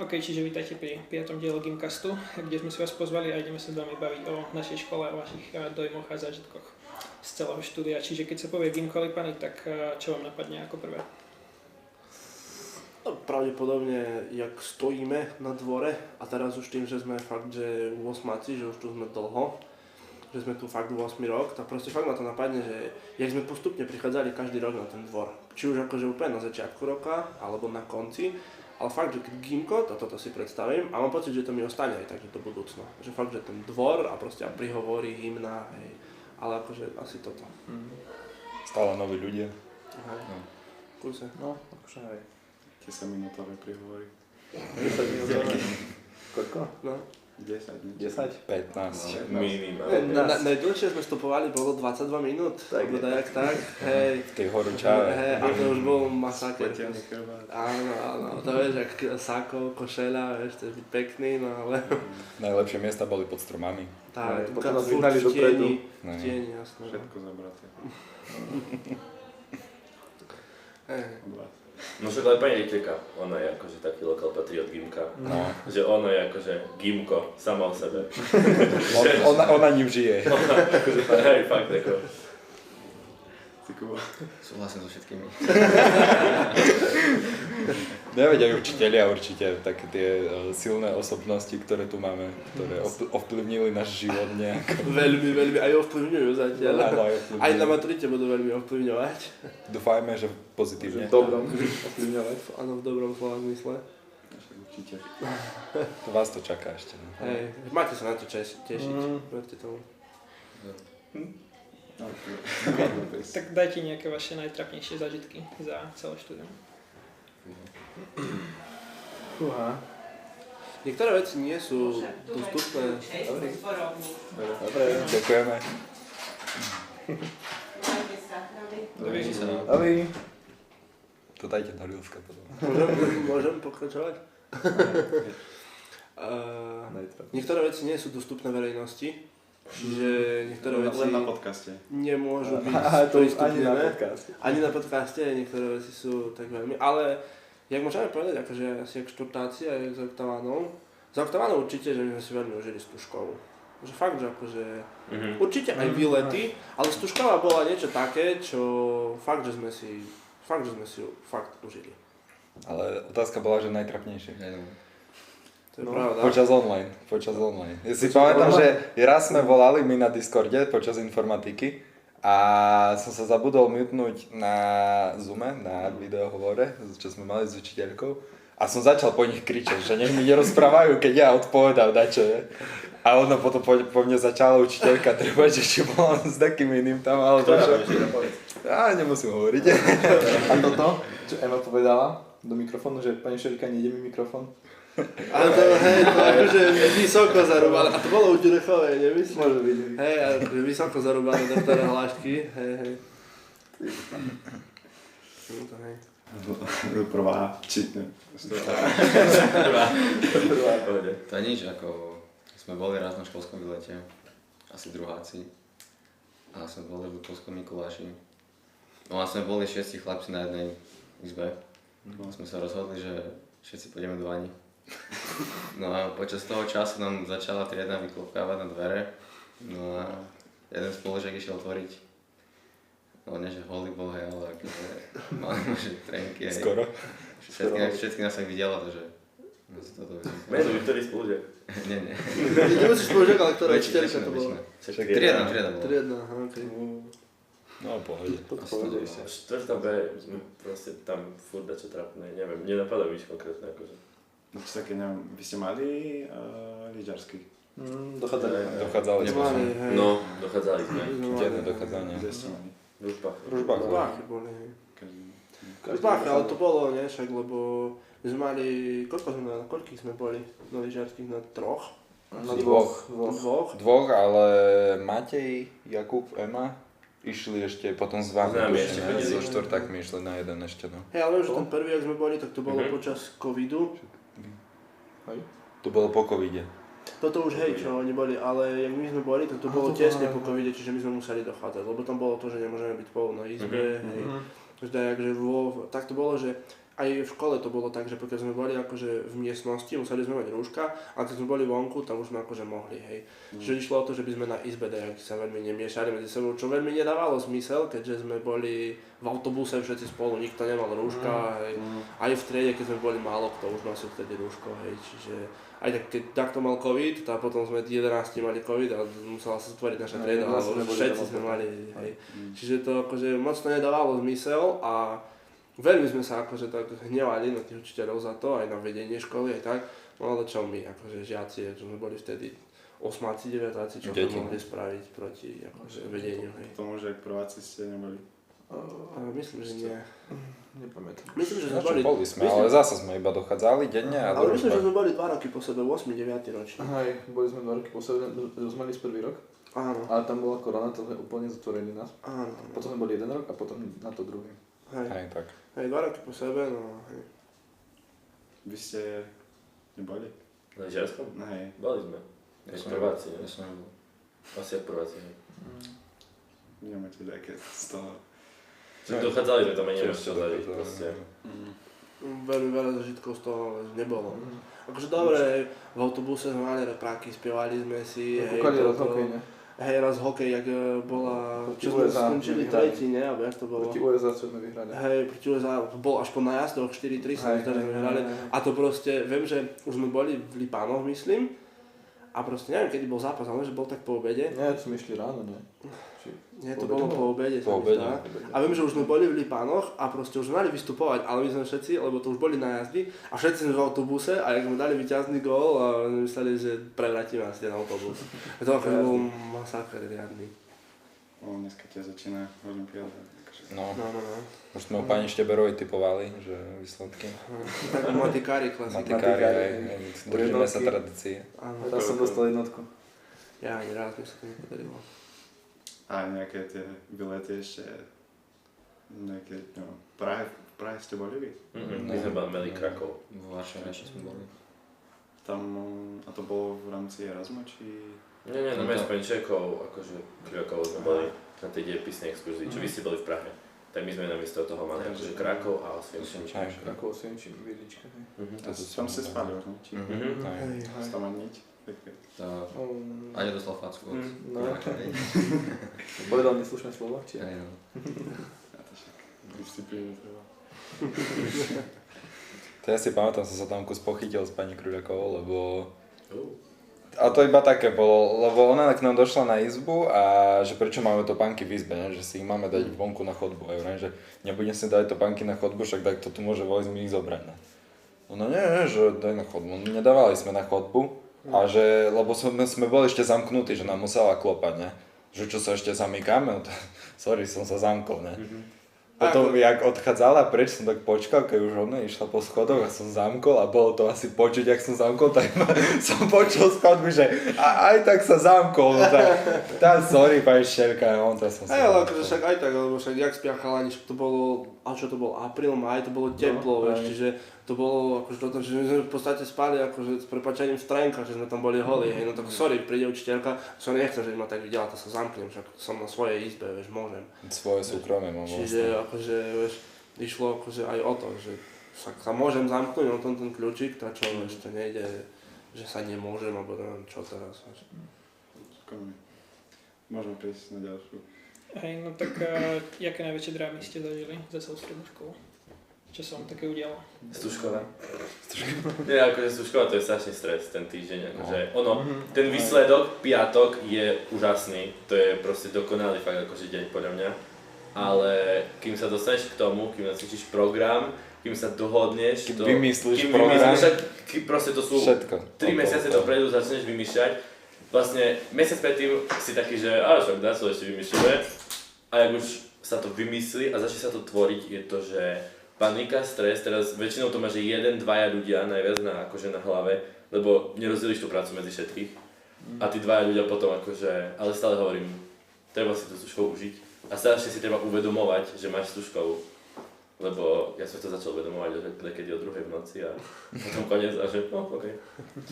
OK, čiže vítajte pri 5. diele Gimcastu, kde sme si vás pozvali a ideme sa s vami baviť o našej škole, o vašich dojmoch a zážitkoch z celého štúdia. Čiže keď sa povie Gimkolipany, tak čo vám napadne ako prvé? No, pravdepodobne, jak stojíme na dvore a teraz už tým, že sme fakt, že 8, že už tu sme dlho, že sme tu fakt 8 rok, tak proste fakt ma to napadne, že jak sme postupne prichádzali každý rok na ten dvor. Či už akože úplne na začiatku roka, alebo na konci, ale fakt, že keď Gimko, toto si predstavím a mám pocit, že to mi ostane aj takže do budúcna. Že fakt, že ten dvor a proste prihovorí, hymna, hej, ale akože asi toto. Stále noví ľudia. Hej, No. kúse. No, akože aj 10-minútové príhovory. 10 minútové. Koľko? No. 10. 10? 15. Minimálne. Najdlhšie sme stopovali, bolo 22 minút, Tak alebo je. tak, hej. V tej horúčave. Hej, a to už bol masaker. Pletený chrbát. Áno, to vieš, jak sako, košeľa, vieš, to je byť pekný, no ale... Najlepšie miesta boli pod stromami. Tá, Potom nás furt vyhnali v dopredu. tieni, No. v tieni, jasno. Všetko zabraté. Hej. Od vás. No však aj pani riaditeľka, ona je akože taký lokal patriot Gimka. No. Že ono je akože Gimko, sama o sebe. Ona ním žije. Hej, fakt ako. Ty Kubo. Súhlasím so všetkými. Nevedia učitelia určite také tie silné osobnosti, ktoré tu máme, ktoré ovplyvnili náš život nejako. Veľmi, aj ovplyvňujú zatiaľ. Áno, aj Aj ovplyvnili. na maturite budú veľmi ovplyvňovať. Dúfajme, že pozitívne. Dobrom. Ovplyvňovať. Áno, v dobrom slova zmysle. Však určite. To vás to čaká ešte. No. Hej, máte sa na to tešiť, verte tomu. Tak dajte nejaké vaše najtrapnejšie zážitky za celé štúdium. Fúha. Niektoré veci nie sú dostupné. Dobre. Ďakujeme. Ahoj. To dajte do Rilska potom. Môžem pokračovať? Niektoré veci nie sú dostupné verejnosti. Čiže niektoré veci Len na podcaste. nemôžu byť Aha, to už ani na sprístupnené. podcaste. Ani na podcaste, niektoré veci sú tak veľmi, ale jak môžeme povedať, akože asi jak štvrtáci a jak za Oktavánou určite, že my sme si veľmi užili Stužkovú. Že fakt, že akože určite aj výlety, ale Stužková bola niečo také, čo fakt, že sme si fakt užili. Ale otázka bola, že najtrapnejšie. To je pravda. Počas online. Ja si pamätám, že raz sme volali my na Discorde počas informatiky a som sa zabudol mutnúť na Zoome, na videohovore, čo sme mali s učiteľkou a som začal po nich kričať, že nech mi nerozprávajú, keď ja odpovedám dačo, je. A ono potom po mne začala učiteľka trebať, že či bola s takým iným tam, ale to čo... nemusím hovoriť. A toto, čo Ema povedala do mikrofónu, že pani šerika, nejde mi mikrofón. Ale to, hej, to akože vysoko zarúbané, a to bolo u Ďurechovej, nemyslím? Môže byť. Hej, akože vysoko zarúbané doktora Hlášky, hej. No to hej. Prvá, či ne? To je nič, ako sme boli raz na školskom výlete, asi druháci. A sme boli v Liptovskom Mikuláši. No a sme boli 6 chlapci na jednej izbe. Sme sa rozhodli, že všetci pôjdeme do vani. No a počas toho času nám začala trieda vyklopkávať na dvere. No a jeden spolužiak išiel otvoriť. No nie, že holý bol, hej, ale akože mal že trenky, hej. Skoro. Všetky nás tak videla, takže no si toto vidím. Meno, ktorý spolužiak. Nie. Nemusíš spolužiak, ale ktorá čtierka to bola? Triedna bola. Triedna, aha, okej. No, pohode. Asi to 90. Štvrtá B, sme proste tam furt dačo trapné, neviem, nenapadá mi nič konkrétne akože. No čo také, neviem, vy ste mali lyžarsky? Dochádzali. Dochádzali sme. Mali, hej. No, dochádzali sme. Denné dochádzanie. Kde ste mali? V Ružbách. Ružbách. Zbáchy boli, hej. Každý. Zbáchy, ale to bolo, nie, však, lebo my sme mali, koľkých sme boli na lyžiarských? Na 3? Na Dvoch. Dvoch? Ale Matej, Jakub, Ema išli ešte potom s vami. Známi tuším, ešte ne? chodili. So štvrtákmi išli na jeden ešte, no. Hej, ale už ten prvý, ak sme boli, tak to bolo počas covidu. To bolo po covide. Toto už hej, čo oni boli, ale jak my sme boli, tak to bolo tesne po covide, čiže my sme museli dochádzať, lebo tam bolo to, že nemôžeme byť spolu na izbe, hej. Vždy, takže tak to bolo, že aj v škole to bolo tak, že pokiaľ sme boli akože v miestnosti, museli sme mať rúška, ale keď sme boli vonku, tam už sme akože mohli, hej. Že išlo o to, že by sme na izbe dajaky sa veľmi nemiešali medzi sebou, čo veľmi nedávalo zmysel, keďže sme boli v autobuse všetci spolu, nikto nemal rúška, hej. Aj v triede, keď sme boli málo, kto už nosil vtedy rúško, hej, čiže aj tak, keď takto mal COVID, a potom sme 11 mali COVID a musela sa zatvoriť naša trieda, ale všetci sme mali, hej. Čiže to akože moc to nedávalo zmysel a veľmi sme sa akože tak hnevali na tých učiteľov za to, aj na vedenie školy, aj tak. No ale čo my, akože žiaci, čo sme boli vtedy 8-ci, 9-ci, čo sme mohli spraviť proti akože vedeniu, hej. K tomu, že prváci ste neboli. Myslím, že nie. Nepamätám. Myslím, že sme Čo, boli... boli sme, ale zase sme iba dochádzali denne a Ale myslím, že sme boli 2 roky po sebe, 8-9 ročník. Hej, boli sme 2 roky po sebe, sme mali prvý rok. Áno. Ale tam bola korona, to sme úplne zatvorili nás. Áno. Potom sme boli 1 rok a potom na to druhý. Hej. Hej, tak. Hej, 2 roky po sebe, no hej. Vy ste neboli? Na Žiarskom? Hej. Boli sme. Ja Ako som prváci, nebol. ne? Ja som nebol. Asi ako prváci, ne? Nemáte nejaké z toho. Že dochádzali sme tam aj nemáš čo Tiež zažiť, to- proste. Veľmi veľa zažitkov z toho nebolo. Akože dobre, v autobuse sme mali repráky, spievali sme si, hej, Kúkali raz toto- hokej, ne? Hej, raz hokej, jak bola, Proti čo sme USA skončili sme vyhrali. tretí, ne, alebo jak to bolo? Proti USA, čo sme vyhrali. Hej, proti USA, to bol až po najazdoch 4-3 sa mi zdá, že sme hrali. A to proste, viem, že už sme boli v Lipánoch, myslím. A proste neviem, kedy bol zápas, ale že bol tak po obede. Nie, to sme išli ráno, nie? Nie, to Po bolo obede? po obede, sa Po mi obede. zdá. A viem, že už sme boli v Lipánoch a proste už sme mali vystupovať, ale my sme všetci, lebo to už boli najazdy a všetci sme v autobuse a jak sme dali víťazný gól a mysleli, že prevratíme asi ten autobus. To akože bol masaker riadny. O, dneska tiež začína Olympiáda. Takže... No, No, no, no. už sme u pani Šteberovej typovali, že výsledky. Tak matikári klasika. Matikári, Matikári, hej, hej. držíme sa Jednotky. tradície. Áno. Teraz som dostal jednotku. Ja ani raz mi sa to nepodarilo. A nejaké tie vylety ešte, nejaké, no, v Prahe ste boli vy? My sme mali Krakov. V Varšave ešte sme boli. Tam, a to bolo v rámci Erasmu, či... Nie, no my sme Čechov, akože Krakov sme boli na tej dejepisnej exkurzii, čo vy ste boli v Prahe. Tak my sme namiesto toho mali akože Krakov a Osvienčim. Aj, Krakov, Osvienčim, Viedička, hej. Tam ste spali už, ne? Či... Mhm. Aj. Hej, hej. Tam ani nič? To... Um, Aňa dostal facku od No. diváka, hej. Povedal neslušné slovo, či? Aj, no. Ja to však disciplínu treba. To ja si pamätám, som sa tam kus pochytil s pani Kruľakovou, lebo... A to iba také bolo, lebo ona k nám došla na izbu a že prečo máme topánky v izbe, ne? Že si ich máme dať vonku na chodbu. A ja vravím, že nebudem si dať topánky na chodbu, však tak to tu môže vojsť mi ich zobrať. Ne? Ona nie, že daj na chodbu. Nedávali sme na chodbu a že, lebo sme boli ešte zamknutí, že nám musela klopať, ne? Že čo sa ešte zamykáme, no to, sorry, som sa zamkol, ne? Potom, jak odchádzala preč, som tak počkal, keď už ona išla po schodoch a som zamkol a bolo to asi počuť, jak som zamkol, tak som počul z chodby, že aj tak sa zamkol, no tak, sorry, pani Šterka, on to som sa Hej, ale zamkol. akože však aj tak, lebo však jak spia chalani, však to bolo, a čo to bol, apríl, maj, to bolo teplo, vieš, čiže to bolo akože toto, že my sme v podstate spali akože s prepáčením v trenkách, že sme tam boli holí, hej, no tak sorry, príde učiteľka, som nechcem, že ma tak videla, to sa zamknem, však som na svojej izbe, vieš, môžem. Svoje súkromie mám Čiže akože, vieš, išlo akože aj o to, že sa môžem zamknúť, on ten kľúčik, to čo, vieš, to nejde, že sa nemôžem, alebo neviem čo teraz, vieš. Konami. Môžeme prejsť na ďalšiu. Hej, no tak jaké najväčšie drámy ste zažili za celú strednú školu? Čo sa vám také udialo? Stužková. Nie, akože Stužková to je strašný stres ten týždeň, akože ono, ten výsledok, piatok je úžasný, to je proste dokonalý fakt akože deň podľa mňa, ale kým sa dostaneš k tomu, kým nacvičíš program, kým sa dohodneš, Kým vymyslíš program. proste to sú Všetko. 3 mesiace dopredu začneš vymýšľať, vlastne mesiac predtým si taký, že však dá sa ešte vymýšľať, a jak už sa to vymyslí a začne sa to tvoriť, je to, že panika, stres, teraz väčšinou to má, že 1-2 ľudia najviac akože na hlave, lebo nerozdeliš tú prácu medzi všetkých. A tí 2 ľudia potom akože, ale stále hovorím, treba si tú Stužkovú užiť a strašne si treba uvedomovať, že máš Stužkovú. Lebo ja som to začal uvedomovať niekedy o 2:00 v noci a potom koniec a že no okej.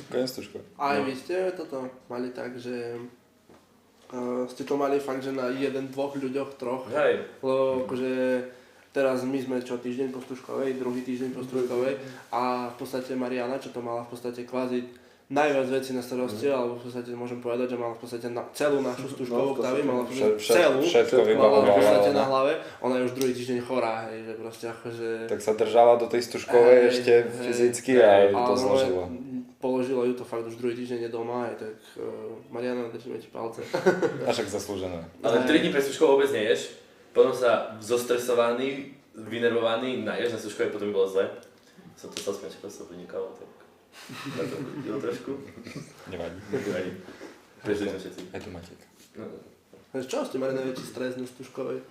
Koniec Stužko. A aj vy ste toto mali tak, že ste to mali fakt, že na 1, 2 ľuďoch, 3, Hej. lebo akože Teraz my sme čo týždeň po Stužkovej, druhý týždeň po Stužkovej a v podstate Mariana, čo to mala v podstate kvázi najviac vecí na starosti, alebo v podstate môžem povedať, že mala v podstate celú našu Stužkovú Octavy, mala v podstate celú, všetko mala v podstate vybavovala. na hlave, ona je už druhý týždeň chorá, hej, že proste akože... Tak sa držala do tej Stužkovej Hej, ešte hej, fyzicky a ju to ale zložilo. Položilo ju to fakt už druhý týždeň je doma, aj tak Mariana, držíme ti palce. A však zaslúžené. Ale 3 dní pred skúškou vôbec neješ, potom sa zostresovaný, vynervovaný, naješ na skúške, potom by bolo zle. Som to chcel smiať, ako som vynikalo, tak na to chodilo trošku. Nevadí. Nevadí. Prežili sme všetci. Aj tu Matek. No, Čo ste mali najväčší stres na Stužkovej?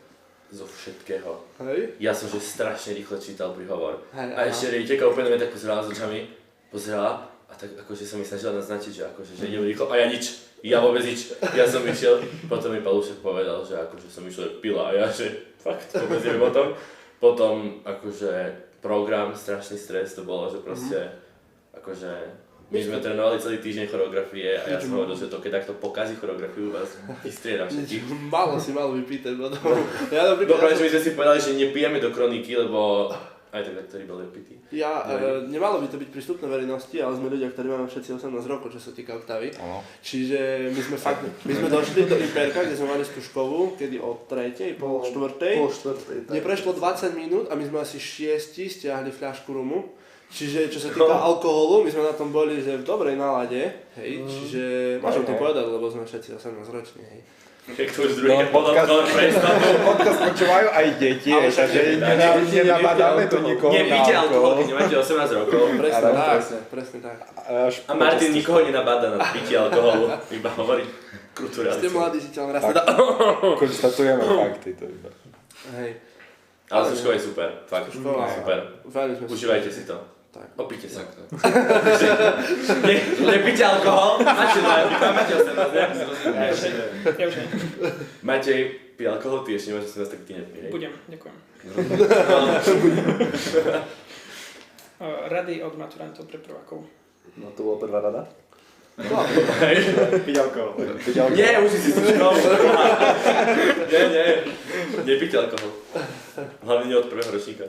zo všetkého. Hej? Ja som že strašne rýchlo čítal príhovor. Hej, A ešte riaditeľka úplne tak pozerala s očami, pozerala a tak akože som mi snažila naznačiť, že akože že idem rýchlo a ja nič. Ja vôbec nič. Ja som išiel, potom mi Palúšek povedal, že akože som išiel pila a ja že fakt vôbec neviem o tom. Potom akože program, strašný stres to bolo, že proste akože my sme trénovali celý týždeň choreografie a ja som hovoril, že to keď takto pokazí choreografiu, vás vystriedam všetkých. Malo si mal vypýtať potom. Ja napríklad... Dobre, že my sme si povedali, že nepijeme do kroniky, lebo aj tak, ktorí boli opití. Nemalo by to byť prístupné verejnosti, ale sme ľudia, ktorí máme všetci 18 rokov, čo sa týka Octavy. Áno. Čiže my sme došli do Imperka, kde sme mali Stužkovú, kedy o 3:00, pol 4:00. Pol štvrtej. Neprešlo 20 minút a my sme asi 6 stiahli fľašku rumu. Čiže čo sa týka alkoholu, my sme na tom boli, že v dobrej nálade, hej, čiže môžem to povedať, lebo sme všetci 18 roční, hej. Jak to už druhý podotkol prestanu. Podcast počúvajú aj deti, Ale však takže nenabadáme tu nikoho na Nepíte alkohol, keď alkohol. nemáte 18 rokov. Presne Áno, tak, presne. presne tak. A Martin nikoho nenabáda na pitie alkoholu, iba hovorí krutú Ste realitu. mladí, si ťa len raz Tak. teda... Konštatujeme fakty, to iba. Hej, Ale Stužkova je super, fakt, Stužkova. super. veľmi sme si... Užívajte si to. Tak. Opíte sa. Tak. Nepíte alkohol, máte máte 18, ne? Ja už nie. Matej, pí alkohol, ty ešte nemáš 18, tak ty nepí, hej? Budem, ďakujem. Rady od maturantov pre prvákov. No to bola prvá rada. Hej. Piť alkohol. Nie, už si Stužkou. Nie, nepíte alkohol. Hlavne nie od prvého ročníka.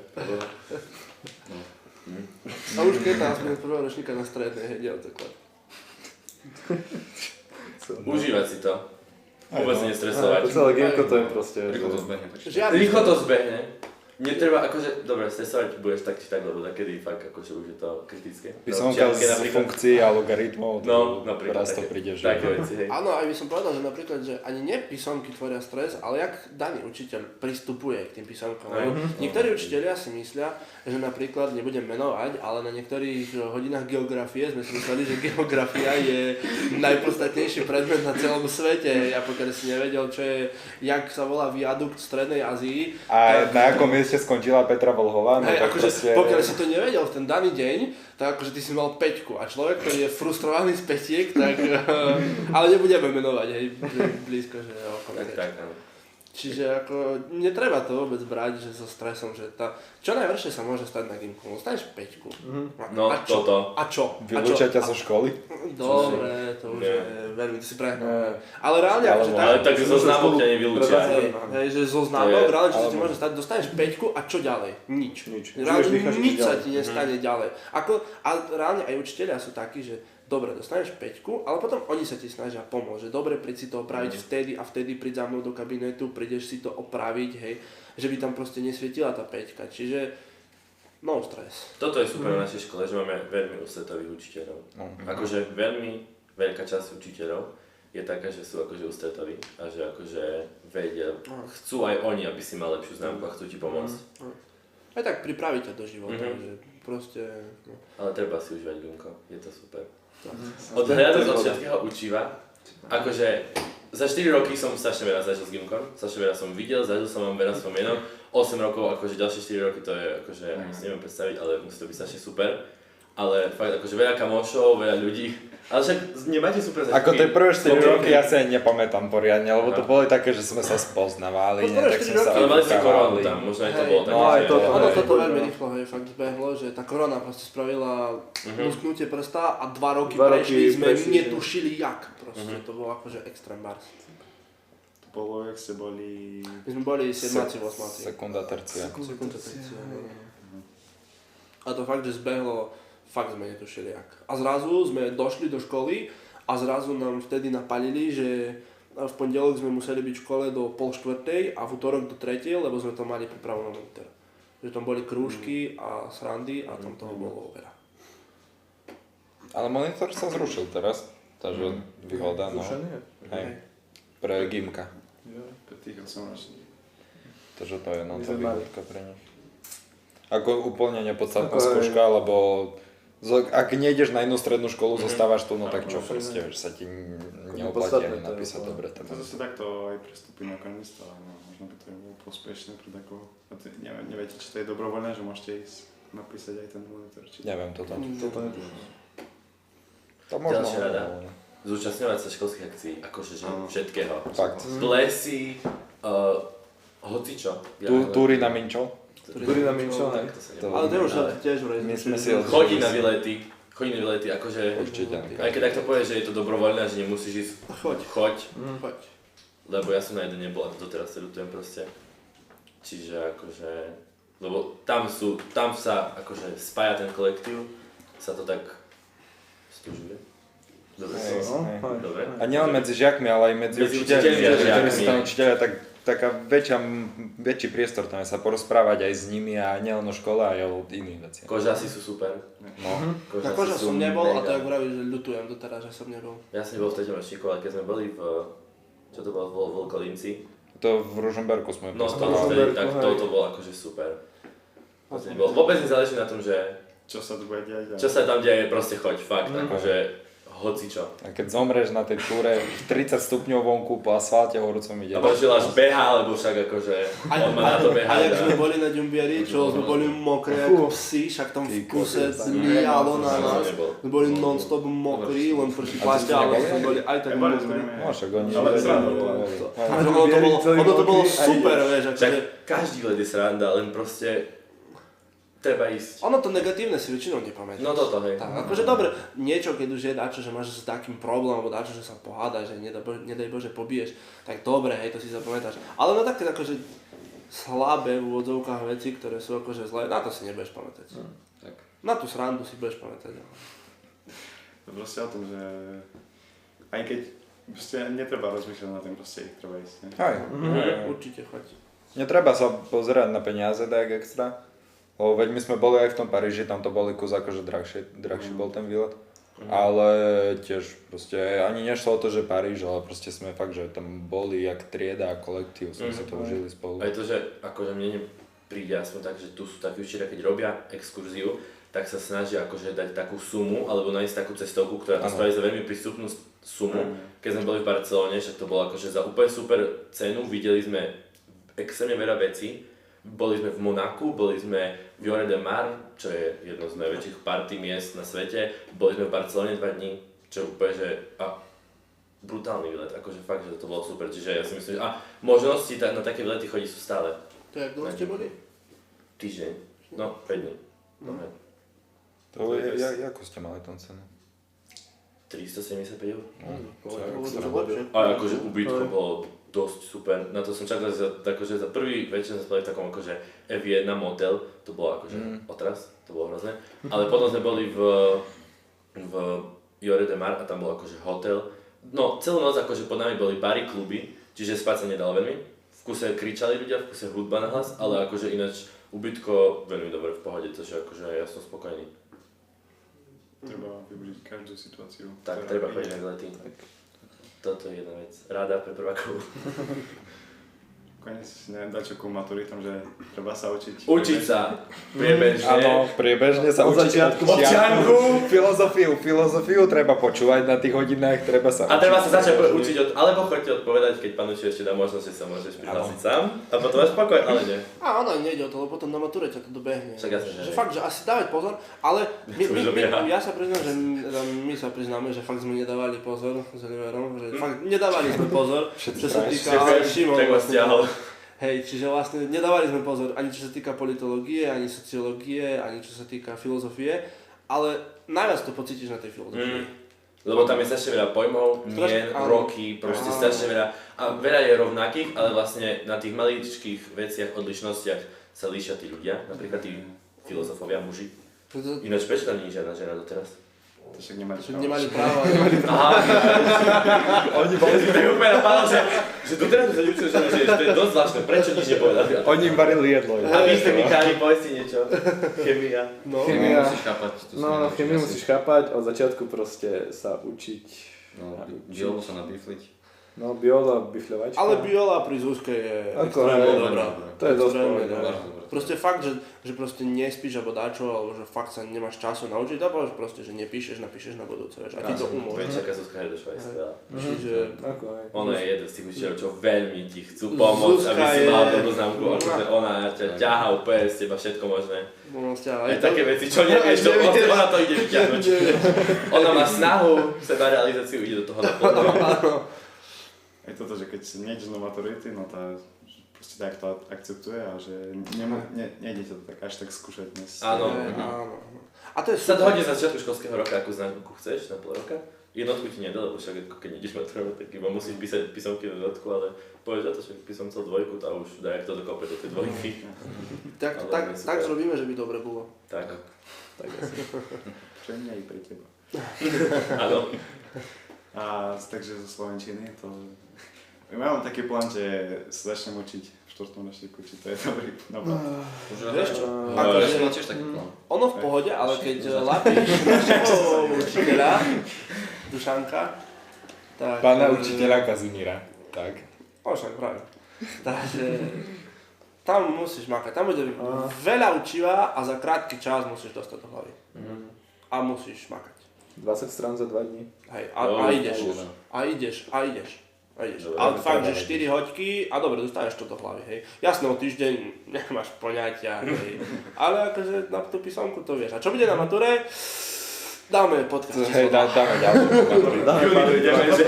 A už keď nás sme z prvého ročníka na strednej, hej, nie od základu. Užívať si to. Vôbec sa nestresovať. To celé gameko to je proste... Rýchlo to zbehne. Žiadny Rýchlo to zbehne. Netreba, akože, dobre, stresovať budeš tak či tak, lebo takedy fakt akože už je to kritické. Písomka Čiarky z napríklad. funkcií a logaritmov, No, napríklad raz to také- príde, že... Také veci, hej. Áno, aj by som povedal, že napríklad, že ani nie písomky tvoria stres, ale jak daný učiteľ pristupuje k tým písomkám. Lebo niektorí učitelia si myslia, že napríklad, nebudem menovať, ale na niektorých hodinách geografie sme si mysleli, že geografia je najpodstatnejší predmet na celom svete. Ja pokiaľ si nevedel, čo je, jak sa volá viadukt v Strednej Ázii. A na akom mieste skončila Petra Vlhová, no Hej, tak akože proste... pokiaľ si to nevedel v ten daný deň, tak akože ty si mal 5 a človek, ktorý je frustrovaný z 5, tak ale nebudeme menovať, hej, blízko, že jo, Tak, áno. Čiže ako netreba to vôbec brať, že so stresom, že čo najhoršie sa môže stať na gymku, dostaneš 5. No, a čo? toto. A čo? Vylúčia ťa zo školy? Dobre, to už Nie. je veľmi, to si prehnal. Ale reálne akože Ale tak zo známok ťa nevylúčia. Hej, že zo známok, reálne, čo sa ti môže stať, dostaneš 5 a čo ďalej? Nič. Reálne Žiješ, dýcháš, nič ideš sa ďalej. ti nestane ďalej. A reálne aj učitelia sú takí, že dobre, dostaneš 5, ale potom oni sa ti snažia pomôcť, že dobre, príď si to opraviť vtedy a vtedy príď za mnou do kabinetu, prídeš si to opraviť, hej, že by tam proste nesvietila tá 5, čiže no stres. Toto je super na našej škole, že máme veľmi ústretových učiteľov. Akože veľmi veľká časť učiteľov je taká, že sú akože ústretoví a že akože vedia, chcú aj oni, aby si mal lepšiu známku a chcú ti pomôcť. Aj tak pripraviť ťa do života, že proste... No. Ale treba si užívať gumko, je to super. Odhľadnúť od všetkého učiva, akože za 4 roky som strašne veľa zažil s gymkom, strašne veľa som videl, zažil som vám veľa spomienok, 8 rokov, akože ďalšie 4 roky to je akože, ani si neviem predstaviť, ale musí to byť strašne super. Ale fakt akože veľa kamošov, veľa ľudí, ale však nemáte super zažitky. Ako tie prvé 4 Spomienky. roky ja si ani nepamätám poriadne, lebo to Aha. boli také, že sme sa spoznávali, No, ne, prvé tak 4 sme sa roky. Ale mali ste koronu utkávali. tam, možno aj to Hej, bolo také, no aj že- to- Ono hej. toto veľmi rýchlo, hej, fakt zbehlo, že tá korona proste spravila lusknutie prsta a 2 roky 2 roky prešli, sme prešli, netušili jak, proste to bolo akože extrém bars. bolo, jak ste boli... My sme boli 7-ci, 8-ci. Sekunda, tercia. Sekunda, tercia. A to fakt, že zbehlo, fakt sme netušili jak. A zrazu sme došli do školy a zrazu nám vtedy napalili, že v pondelok sme museli byť v škole do 3:30 a v útorok do 3, lebo sme tam mali prípravu na monitor. Že tam boli krúžky a srandy a tam toho bolo veľa. Ale monitor sa zrušil teraz, takže výhoda, no. Zrušený? Hej. Pre Gimka. Pre tých 8-ročných. Takže to je My tá sme mali. výhodka pre nich. Ako úplne nepodstatná Ako aj- skúška, lebo ak nejdeš na inú strednú školu, zostávaš tu, no tak čo, No, proste, že sa ti neoplatí nepodstatné ani to je napísať úplne. dobre ten To zase takto aj prestupí nakoniec, ale no, možno by to bolo prospešné pre takého... Neviete, či to je dobrovoľné, že môžete ísť napísať aj ten monitor, či... Neviem toto. Toto neviem. To možno. Ďalšia rada. Zúčastňovať sa školských akcií, akože že Áno. všetkého. Fakt. Plesy, hocičo. Túry na Minčov. Túry na Minčov, hej. To sa To- nebolo. Ale to už Ale tiež vraj. My sme si Chodí na výlety, akože... Určite. Aj keď takto povieš, že je to dobrovoľné, že nemusíš ísť, Choď. choď. Choď. Lebo ja som na jeden nebol a doteraz sa ľutujem proste. Čiže akože... Lebo tam sa akože spája ten kolektív, sa to tak stúžuje. Dobre Hej, som. hej. Dobre. A nielen medzi žiakmi, ale aj medzi Medzi učiteľmi. učiteľmi a Že žiakmi. sú tam učiteľia, tak taká väčší priestor tam je sa porozprávať aj s nimi a nielen o škole, aj o iných veciach. Kožasy sú super. No. Na kože som nebol a to jak vravíš, že ľutujem doteraz, že som nebol. Ja som nebol v 3. ročníku, ale keď sme boli v... Čo to bolo? V Volkolinci. To v Ružomberku sme No to postavali. vtedy, tak hej. toto bolo akože super. Vôbec nezáleží na tom, že Čo sa tu bude diať? čo sa tam deje, proste choď, fakt, akože hocičo. A keď zomreš na tej túre v 30 stupňov vonku po asfalte horúcom ide. A možno až beha, lebo však akože on má na to A behať. jak sme boli na Ďumbieri, čo sme boli mokré ako psi, však tam v kuse zmijalo na nás. Sme boli non-stop mokrí, len prší plášťa, ale sme boli aj tak Neboli sme, mokrí. No však oni... Ale sranda bola. Takže ono to bolo super, vieš, Však akože... každý let je sranda, len proste treba ísť. Ono to negatívne si väčšinou nepamätáš. No toto, hej. Tak, akože dobre, niečo, keď už je dačo, že máš s takým problém, alebo dačo, že sa pohádaš, že nedaj Bože pobiješ, tak dobre, hej, to si zapamätáš. Ale na také akože slabé v úvodzovkách veci, ktoré sú akože zlé, na to si nebudeš pamätať. Tak. Na tú srandu si budeš pamätať. To proste o tom, že aj keď proste netreba rozmýšľať na tým, proste ich treba ísť. Ne? Hej. Určite choď. Netreba sa pozerať na peniaze tak extra. Lebo veď my sme boli aj v tom Paríži, tam to boli kus akože drahší bol ten výlet. Ale tiež proste ani nešlo o to, že Paríž, ale proste sme fakt, že tam boli jak trieda a kolektív, sme si to užili spolu. Aj to, že akože mne nepríde aspoň tak, že tu sú takí učiteľia, keď robia exkurziu, tak sa snažia akože dať takú sumu, alebo nájsť takú cestovku, ktorá to Áno. spraví za veľmi prístupnú sumu. Keď sme boli v Barcelone, však to bolo akože za úplne super cenu, videli sme extrémne veľa vecí. Boli sme v Monaku, boli sme v Lloret de Mar, čo je jedno z najväčších party miest na svete. Boli sme v Barcelone 2 dní, čo úplne, že brutálny výlet, akože fakt, že to bolo super. Čiže ja si myslím, že možnosti na také výlety chodí sú stále. To jak dlho ste boli? Týždeň, no 5 dní. No, hej. To je, ako ste mali tam cenu? 375 €. Ale A akože ubytko bolo dosť super. Na to som čakal, akože za prvý večer sme spali v takom akože F1 motel, to bolo akože otras, to bolo hrozné. Ale potom sme boli v Lloret de Mar a tam bol akože hotel. No celú noc akože pod nami boli bary, kluby, čiže spať sa nedalo veľmi. V kuse kričali ľudia, v kuse hudba na hlas, ale akože ináč ubytko veľmi dobre v pohode, takže akože ja som spokojný. Treba využiť každú situáciu. Tak ktorá treba príde. chodiť na výlety. Toto je jedna vec. Rada pre prvákov. Konec neviem dať čo ku maturitom, že treba sa učiť. Učiť sa priebežne. Áno, priebežne sa Od učiť začiatku. občianku. Filozofiu treba počúvať na tých hodinách, treba sa A treba sa začať učiť, alebo choďte odpovedať, keď pán učiteľ ešte dá možnosť, že sa môžeš prihlásiť sám. A potom až pokoj, ale nie. A ono nejde o to, lebo potom na mature ťa to dobehne. Však jasne, že že hej. fakt, že asi dávať pozor, ale To už dobieha. ja sa priznám, že my sa priznáme, že fakt sme nedávali pozor s Oliverom, že fakt nedávali sme pozor, čo sa týka Šimon. Tak vás vlastne. stiahol. Hej, čiže vlastne nedávali sme pozor ani čo sa týka politológie, ani sociológie, ani čo sa týka filozofie, ale najviac to pocítiš na tej filozofii. Lebo tam je strašne veľa pojmov, mien, roky, proste strašne veľa. A veľa je rovnakých, ale vlastne na tých maličkých veciach, odlišnostiach sa líšia tí ľudia, napríklad tí filozofovia, muži. Ináč prečo tam nie je žiadna žena doteraz? To však Nemali práva. Aha, oni boli tak úplne napadlo, že doteraz sa učili, že to je dosť zvláštne, prečo nič nepovedali? Oni im varili jedlo. A vy ste Mikári, povedz si niečo. Chémia. No. Chémia. Musíš chápať. No, chemiu musíš chápať, od začiatku proste sa učiť. No, biologu sa nabifliť. No, biola, bifľovačka. Ale biola pri Zuzke je Ako, extrémne hej, dobrá. To je dosť Extrémne dobré. dobrá. Proste fakt, že proste nespíš alebo dačo, alebo že fakt sa nemáš času naučiť, alebo že proste, že nepíšeš, napíšeš na budúce, vieš, a ti to umožní. Venčaká Zuzka je do Švajstva. Čiže Ako, hej. Ona je jeden z tých učiteľov, čo veľmi ti chcú pomôcť, Zuzka aby si je- mal dobrú známku, akože ona ťa ťahá úplne z teba všetko možné. Aj také veci, čo nevieš, to ona to ide vyťahnuť. Ona má snahu, sebarealizáciu, ide do toho naplno. Aj toto, že keď nejdeš na maturity, no tá proste tak to akceptuje a že nejde to tak až tak skúšať dnes. Áno. Áno. A to je Sa super. dohodne z začiatku školského roka, akú známku chceš na pol roka. Jednotku ti nedá, lebo však keď ideš maturovať, tak iba musíš písať písomky do dodatku, ale povieš za to, že by som chcel dvojku, tá už daj to dokope do tej dvojky. Tak zrobíme, že by dobre bolo. Tak. Tak asi. Pre mňa i pre teba. Áno. A takže zo slovenčiny to... Ja mám taký plán, že sa začnem učiť v 4. ročníku, či to je dobrý nápad. Vieš čo? Ja som mal tiež taký plán. Ono v pohode, ale keď lapíš našeho učiteľa, Dušanka, tak... Pána učiteľa Kazimíra. Tak. Však práve. Takže tam musíš makať, tam bude veľa učiva a za krátky čas musíš dostať do hlavy. A musíš makať. 20 strán za 2 dní. Hej, a ideš. Dobre, Ale fakt, že 4 hoďky a dobre, dostaneš to do hlavy, hej. Jasné, o týždeň nemáš poňatia, hej. Ale akože na tú písomku to vieš. A čo bude na mature? Dáme podcast. Hej, dáme ďalšiu maturitu. Júli dojdeme, že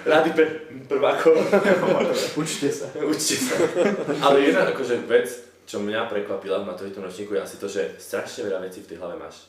rady pre prvákov. Učte sa. Učte sa. Ale jedna akože vec, čo mňa prekvapila v maturitnom ročníku je asi to, že strašne veľa vecí v tej hlave máš.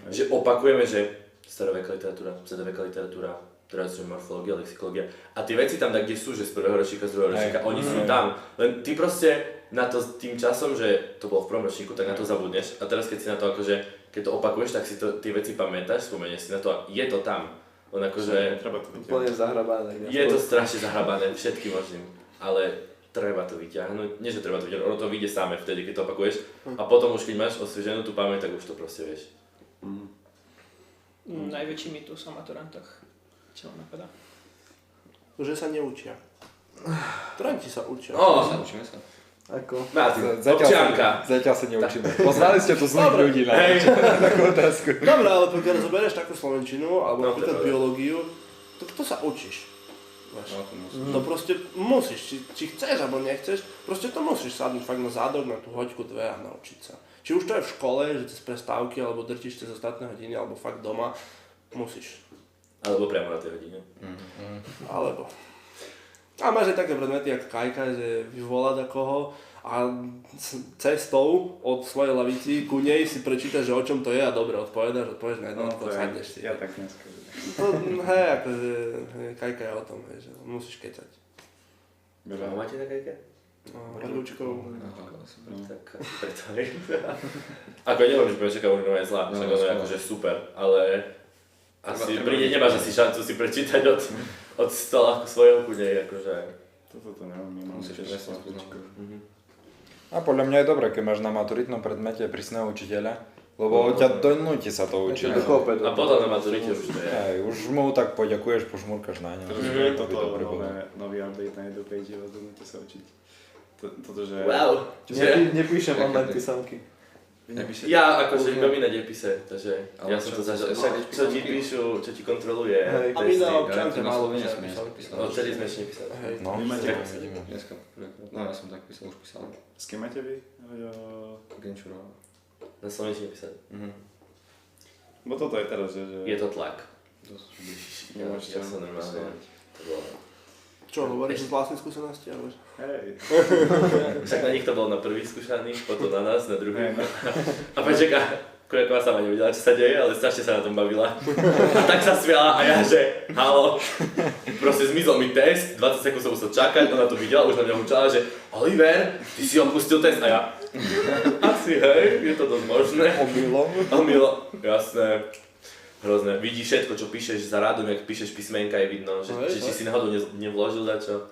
Že opakujeme, že staroveká literatúra, stredoveká literatúra, teraz morfológia, lexikológia. A tie veci tam, kde sú, že z prvého ročníka, z druhého ročníka, oni sú tam. Len ty proste na to tým časom, že to bolo v prvom ročníku, tak na to zabudneš. A teraz keď si na to akože, keď to opakuješ, tak si to, tie veci pamätáš, spomenieš si na to a je to tam. Len akože, Treba to Úplne vyťahnuť. zahrabané. je to strašne zahrabané všetkým možným. Ale treba to vyťahnuť. Nie, že treba to vyťahnuť, ono to vyjde samé vtedy, keď to opakuješ. A potom už keď máš osvieženú tú pamäť, tak už to proste vieš. Najväčší mýtus o maturantoch. Čo vám napadá? Že sa neučia. Turanti sa učia. Učíme sa. Ako? Martin, občianka. Zatiaľ sa neučíme. Poznali ste tu zlých Dobre. ľudí na takú otázku. Dobre, ale pokiaľ zoberieš takú slovenčinu, alebo No, napríklad to je. biológiu, to sa učíš. Vieš. No, to musí. To proste musíš, či chceš alebo nechceš, proste to musíš sadnúť fakt na zádok, na tú hoďku, 2 a naučiť sa. Či už to je v škole, že cez prestávky, alebo drtíš cez ostatné hodiny, alebo fakt doma, musíš. Alebo priamo na tej hodine. Alebo. A máš aj také predmety, ako kajka, že vyvolá takoho a cestou od svojej lavici ku nej si prečítaš, že o čom to je a dobre odpovedáš na jednotku a sadneš si. Ja tak dneska. To, hej, akože, kajka je o tom, hej, že musíš kecať. Čo máte na kajke? No, Perlučkou. Tak preto hej. Ako nehovorím, že Perlučka Urinová je zlá, však ono je akože super, ale asi príde, nemáš asi šancu si prečítať od stola svojho ku nej, akože. Toto to nemám, nemám Musíš tiež presne slabúčku. A podľa mňa je dobré, keď máš na maturitnom predmete prísneho učiteľa, lebo ťa donúti sa to učiť. A potom na maturite už to je. Hej, už mu tak poďakuješ, požmurkaš na ňo. Teraz že je to by toto dobre bolo. nový update na EduPage, rozhodnúte sa učiť. Toto, že... Wow! Že? Nepíšem Aké online to- písomky. Ja akože iba mi na depise, takže Ale ja som to čo- zažil. čo- Však čo- čo ti píšu, čo ti kontroluje. Hej. A my na testy. občanke na málo Slovene píšeme sme písomky. písali. Odtedy sme ešte nepísali. Hej. No, Vy máte- vidíme. Dneska, no ja som tak písal, už písal. S kým máte vy? Genčurova. Na slovenčine písať. Bo toto je teraz, že... Je to tlak. Dosť. Ja som normálne. To bolo. Čo, hovoríš z vlastnej skúsenosti, alebo? Hej. Však na nich to bolo na prvých skúšaných, potom na nás, na druhých. Hej, no. A počaká, Kureková sama nevedela, čo sa deje, ale strašne sa na tom bavila. A tak sa smiala a ja, že halo, proste zmizol mi test, 20 sekúnd som musel čakať, ona to videla, už na mňa hučala, že Oliver, ty si opustil test a ja asi hej, je to dosť možné. Omylom, jasné. Hrozné. Vidíš všetko, čo píšeš za rádom, jak píšeš písmenka, je vidno, že či si náhodou nevložil dačo.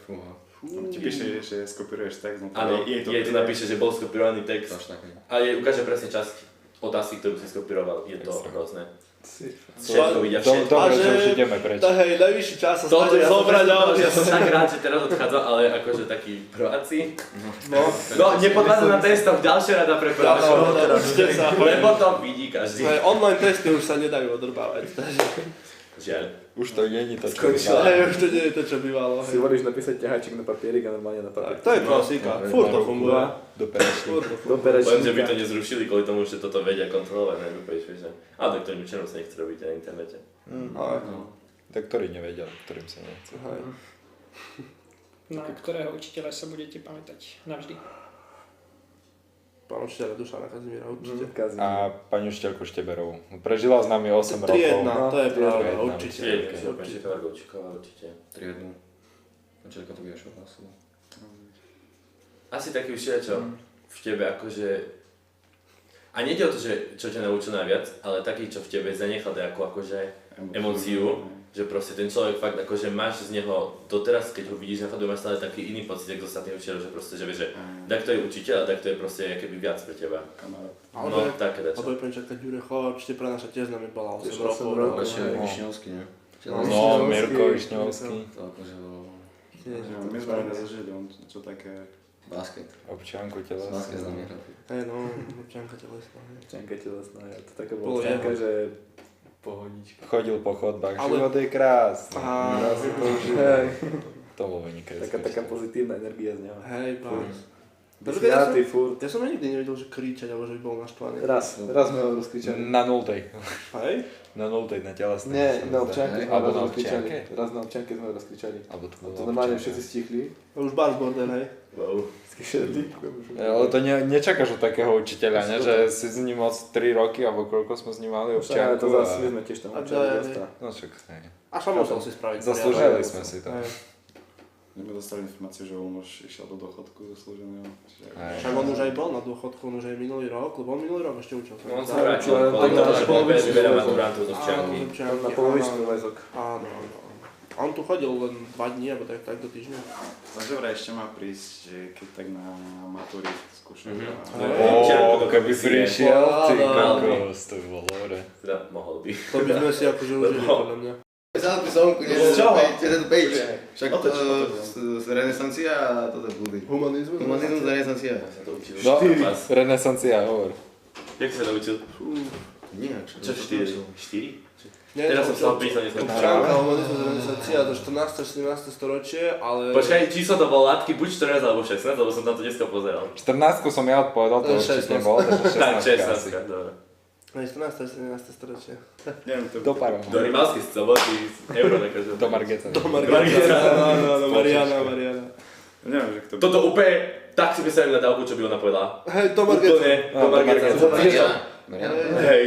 Ti píše, že skopíruješ text, no Áno, jej to napíše, že bol skopírovaný text. A jej ukáže presne časť otázky, ktorú si skopíroval. Je to hrozné. Všetko vidia, všetko. Dobre, že už ideme preč. Hej, najvyšší čas sa Toto je zobrať, ja ja som tak rád, že teraz odchádzam, ale akože takí prváci. No, nepodvádzam na testoch, ďalšia rada pre prváčov. Lebo to vidí každý. Online testy už sa nedajú odrbávať. Žiaľ. Už to nie je to, čo Skončilo. Hej, už to nie je to, čo bývalo. Si volíš napísať ťaháčik na papierik a normálne na papier. To je klasika, furt to funguje. do peračníka. Do peračníka. Lenže by to nezrušili kvôli tomu, že toto vedia kontrolovať, ne? Že... Ale niektorým učenom sa nechce robiť na internete. Tak ktorí nevedia, ktorým sa nechce. Na ktorého učiteľa sa budete pamätať navždy? Pán učiteľa Dušana Kazimíra určite. A pani učiteľku Šteberovú. Prežila s nami 8 rokov. 3-1, to je pravda, 3-1, určite. Určite. 3-1. Učiteľka to bude šoklásová. Asi taký učiteľ, čo v tebe akože... A nejde o to, že čo ťa naučil najviac, ale taký, čo v tebe zanechal takú akože emóciu, že proste ten človek fakt akože máš z neho doteraz, keď ho vidíš na chodu, máš stále taký iný pocit, ako z ostatných učiteľov, že proste, že vieš, že takto je učiteľ a takto je proste keby viac pre teba. No, také dačo. Alebo je pani čakať Ďurecho, určite pre naša tiež s nami bola 8 8 rokov. rokov. Ešte aj Višňovský, ne? No, Mirko Višňovský. To akože bolo My sme nezažili, on čo také... basket. Občianku Basket telesnú. za mňa hrali. Hej no, občianka telesná. Občianka telesná, to taká Bolo bola občianka, jeho. že pohodička. Chodil po chodbách, Ale- život je krásny. Á, Raz si to užil. Hej, To bolo vynikajúce. taká pozitívna energia z neho. Hej, pán. Vysmiatý furt. Ja som nikdy nevedel, že kričať, alebo že by bol naštvaný. Raz sme ho rozkričali. Na nultej. Hej? Na nultej, na telesnej. Nie, na občianke sme ho Alebo na rozkričali. občianke? Raz na občianke sme ho rozkričali. Alebo to A bolo to normálne občianke. všetci stichli. Už Bars Borden, hej? Wow. Skišeli. Ale to nečakáš od takého učiteľa, ne? Že si s ním od 3 roky, alebo koľko sme s ním mali Ale občianku. to zase my sme tiež tam A učili to je- dosta. No však, hej. A sa musel si spraviť. Zaslúžili sme si to. Hej. My sme dostali informáciu, že on už išiel do dôchodku zaslúženého. Hej. Však on už aj bol na dôchodku, on už aj minulý rok, lebo on minulý rok ešte učil. No on sa vrátil, Ale ale to to že bolo bolo vyššie. veľa maturantov z občianky. On na polovičný väzok. Áno, áno. A on tu chodil len 2 dní, alebo tak do týždňa. Takže vraj ešte má prísť, že keď tak na matúry skúšajú. Ó, keby prišiel, ty Áno. kokos, to by bolo dobre. Teda mohol by. To by sme si akože užili, podľa mňa. Zálepi somku, nie? Z čoho? Tento page. Však O to, čo to z renesancia a toto blúdy. Humanizmus? Humanizmus a renesancia. Ja sa to učil. No, Pas. renesancia, hovor. Jak sa to učil? Nie, Čo 4? 4? Nie, Teraz som sa opísal, dneska. Občianka, humanizmus, renesancia, to 14. 17. storočie, ale... Počkaj, číslo to bol látky buď 14 alebo 16, lebo som tam to dneska pozeral. 14 som ja odpovedal, to určite 16. nebolo, takže 16 Tak, asi. 16, dobre. No, 14. 17. storočie. Neviem, to Do parov. Do Rimalskej soboty, euro nekažu. Do Margeta. Do Margeta, no, Mariana. neviem, že kto... Toto úplne, tak si myslím na dávku, čo by ona povedala. Hej, do Margeta. Úplne, do Margeta. Mariana. Hej.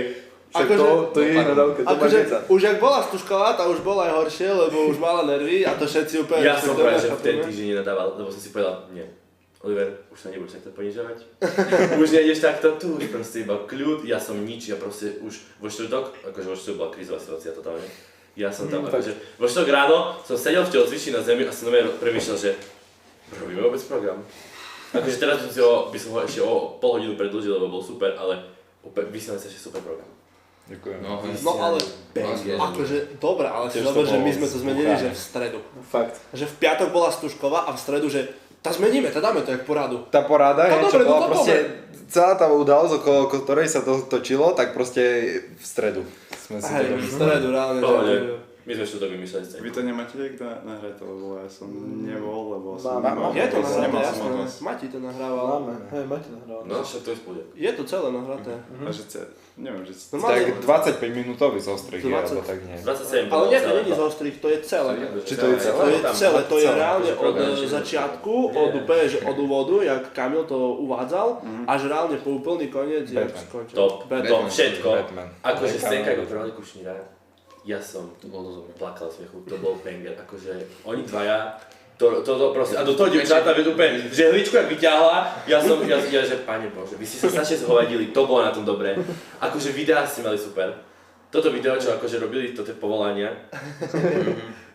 Však Akože- to je na dávke, to Akože, Margeca. už jak bola stužková, tá už bola aj horšie, lebo už mala nervy a to všetci úplne... Ja som práve, že v ten chápeme. týždeň nenadával, lebo som si povedal, nie. Oliver, už sa nebudeš takto ponižovať. Už nejdeš takto, tu už proste iba kľud, ja som nič, ja proste už vo štvrtok, akože vo štvrtok bola krízová situácia totálne. Ja som tam, akože vo štvrtok ráno som sedel v telocvični na zemi a som premýšľal, že robíme vôbec program. Akože teraz by som ho ešte o pol hodinu predĺžil, lebo bol super, ale vysielame sa ešte super program. Ďakujem. No ale, akože, dobre, ale si Tiež to dobre, že bolo my sme to zmenili, zbuchané. že v stredu. Fakt. Že v piatok bola stužková a v stredu, že tá zmeníme, tá dáme to jak poradu. Tá porada, No čo dobre, bola no proste, celá tá udalosť, okolo ktorej sa to točilo, tak proste v stredu sme si to Hej, v domysleli. stredu, reálne. Pohode. že- My sme to vymýšľali s Vy to nemáte niekto nahrať, lebo ja som nebol, lebo som... Je to nahraté, nemal som jasné. odhlas. Mati to nahrával. Máme, hej, máte nahrávať. No, však to je v pohode. Je to celé nahraté. A že neviem, že... No, Tak mali- 25 minútový zostrih je, 20. alebo tak nie. 27 Ale bolo nie, to celé. není z ostrých, to je celé. Či to je celé? To je celé, to je celé. reálne od Program, či- začiatku, Nie. od úplne, že od úvodu, jak Kamil to uvádzal, až reálne po úplný koniec, jak Batman. skončil. Top, Batman. top, všetko. Batman. Akože Batman. scénka ako prvá Kušníra, ja som To bolo dosť dobré. plakal smiechu, to bol banger, akože oni dvaja, to proste, a do toho dievčatá, vieš úplne, že hličku jak vyťahla, ja že pane Bože, vy ste sa strašne zhovadili, to bolo na tom dobré, akože videá ste mali super, toto video, čo akože robili, toto je povolania,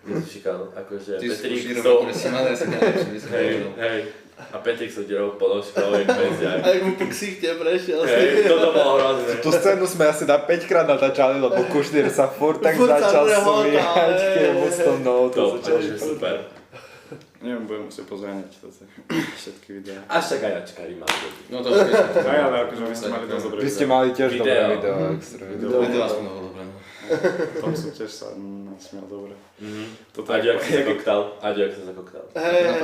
šikal, akože Ty si Petrík Kušnírom, s tou, ktoré si mal asi najlepšie hej, vysvetlil. hej, a Petrík s tou dierou ponožkou, jak pezdiak. A jak mu po ksichte prešiel. Hej, toto bolo hrozné. Tú scénu sme asi na 5 krát natáčali, lebo Kušnir sa furt tak Furt sa začal rehotal, smiať, hej, keď mu s tou nohou to To, začal akože super. Neviem, budem musieť pozváňať toto, všetky videá. Až tak aj ačkári mali dobrý. No to už Aj, ale akože vy ste mali dosť dobré Vy ste videá. mali tiež dobré Video. video, extra video. Video aspoň bolo dobré, no. Tam som tiež sa nasmial dobre. Toto Aďo, jak sa zakoktal. Aďo, jak sa zakoktal.